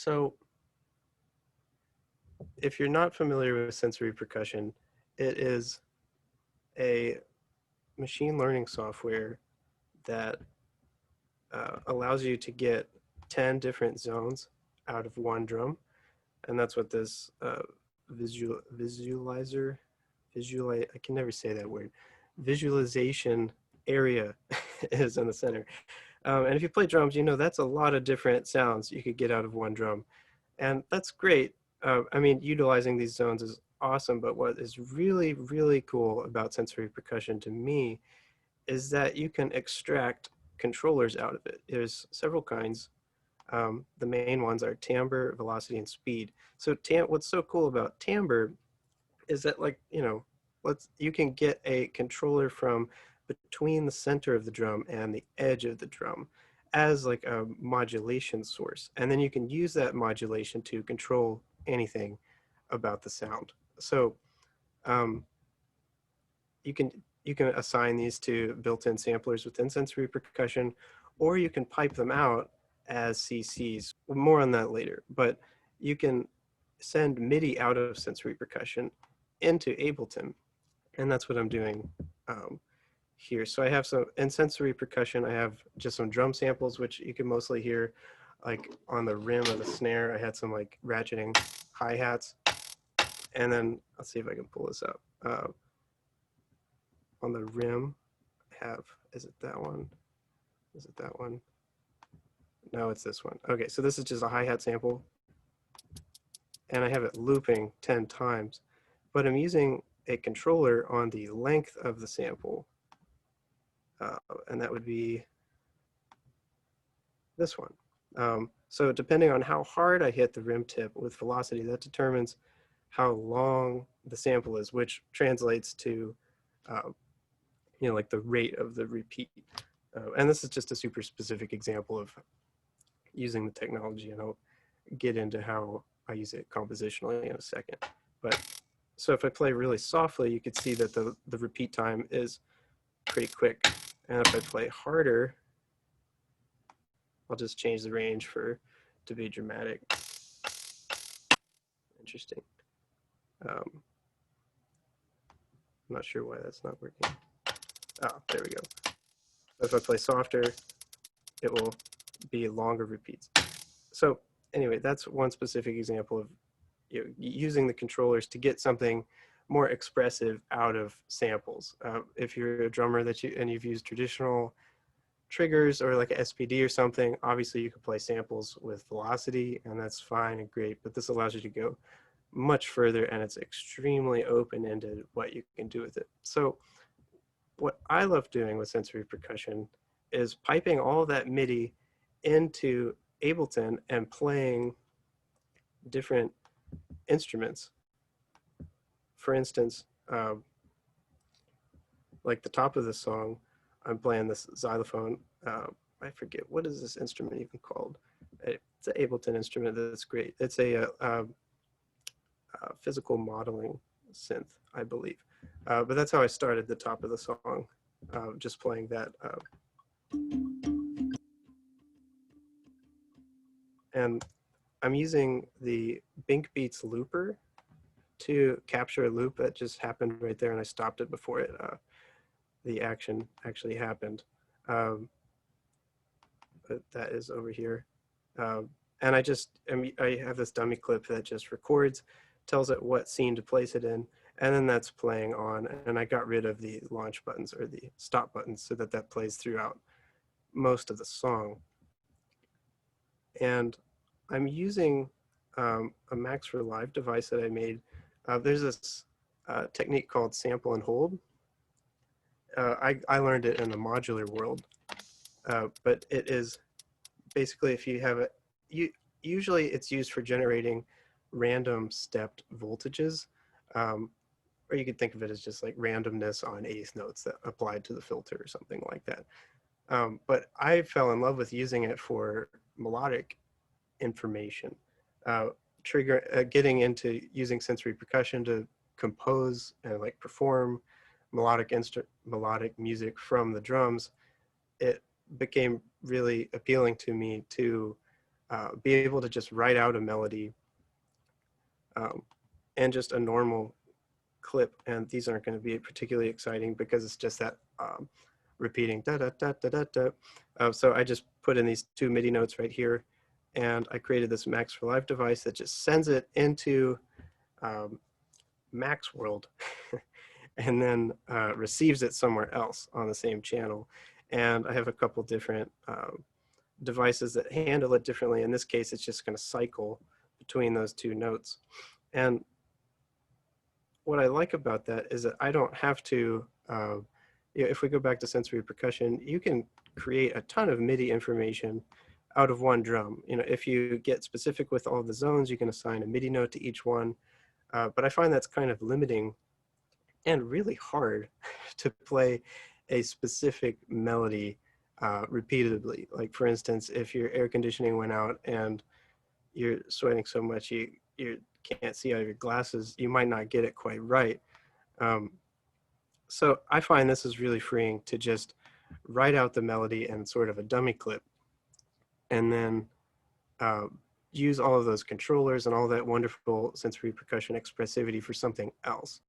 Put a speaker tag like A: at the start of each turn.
A: So if you're not familiar with sensory percussion, it is a machine learning software that allows you to get 10 different zones out of one drum. And that's what this I can never say that word, visualization area is in the center. And if you play drums, you know that's a lot of different sounds you could get out of one drum. And that's great. I mean, utilizing these zones is awesome, but what is really, really cool about sensory percussion to me is that you can extract controllers out of it. There's several kinds. The main ones are timbre, velocity, and speed. So what's so cool about timbre is that, like, you can get a controller from between the center of the drum and the edge of the drum as like a modulation source. And then you can use that modulation to control anything about the sound. So um, you can assign these to built-in samplers within sensory percussion, or you can pipe them out as CCs. More on that later, but you can send MIDI out of sensory percussion into Ableton, and that's what I'm doing here. So I have some, in sensory percussion, I have just some drum samples, which you can mostly hear like on the rim of the snare. I had some like ratcheting hi-hats, and then let's see if I can pull this up. On the rim, I have, is it that one? Is it that one? No, it's this one. Okay, so this is just a hi-hat sample, and I have it looping 10 times, but I'm using a controller on the length of the sample, and that would be this one. So depending on how hard I hit the rim tip with velocity, that determines how long the sample is, which translates to, like the rate of the repeat. And this is just a super specific example of using the technology, and I'll get into how I use it compositionally in a second. But so if I play really softly, you could see that the repeat time is pretty quick. And if I play harder, I'll just change the range to be dramatic. Interesting. I'm not sure why that's not working. Oh, there we go. So if I play softer, it will be longer repeats. So anyway, that's one specific example of using the controllers to get something more expressive out of samples. If you're a drummer and you've used traditional triggers or like a SPD or something, obviously you can play samples with velocity, and that's fine and great, but this allows you to go much further, and it's extremely open-ended what you can do with it. So what I love doing with sensory percussion is piping all that MIDI into Ableton and playing different instruments. For instance, like the top of the song, I'm playing this xylophone. I forget, what is this instrument even called? It's an Ableton instrument that's great. It's a physical modeling synth, I believe. But that's how I started the top of the song, just playing that. And I'm using the Bink Beats looper to capture a loop that just happened right there, and I stopped it before the action actually happened. But that is over here. And I have this dummy clip that just records, tells it what scene to place it in, and then that's playing on. And I got rid of the launch buttons or the stop buttons so that plays throughout most of the song. And I'm using a Max for Live device that I made. There's this technique called sample and hold. I learned it in the modular world, but it is basically, if you have usually it's used for generating random stepped voltages, or you could think of it as just like randomness on eighth notes that applied to the filter or something like that. But I fell in love with using it for melodic information, getting into using sensory percussion to compose and like perform melodic music from the drums. It became really appealing to me to be able to just write out a melody and just a normal clip. And these aren't going to be particularly exciting because it's just that repeating da da da da da da. So I just put in these 2 MIDI notes right here, and I created this Max for Live device that just sends it into Max World and then receives it somewhere else on the same channel. And I have a couple different devices that handle it differently. In this case, it's just going to cycle between those 2 notes. And what I like about that is that I don't have to, if we go back to sensory percussion, you can create a ton of MIDI information out of one drum. If you get specific with all the zones, you can assign a MIDI note to each one. But I find that's kind of limiting and really hard to play a specific melody repeatedly. Like for instance, if your air conditioning went out and you're sweating so much you can't see out of your glasses, you might not get it quite right. So I find this is really freeing to just write out the melody and sort of a dummy clip, and then use all of those controllers and all that wonderful sensory percussion expressivity for something else.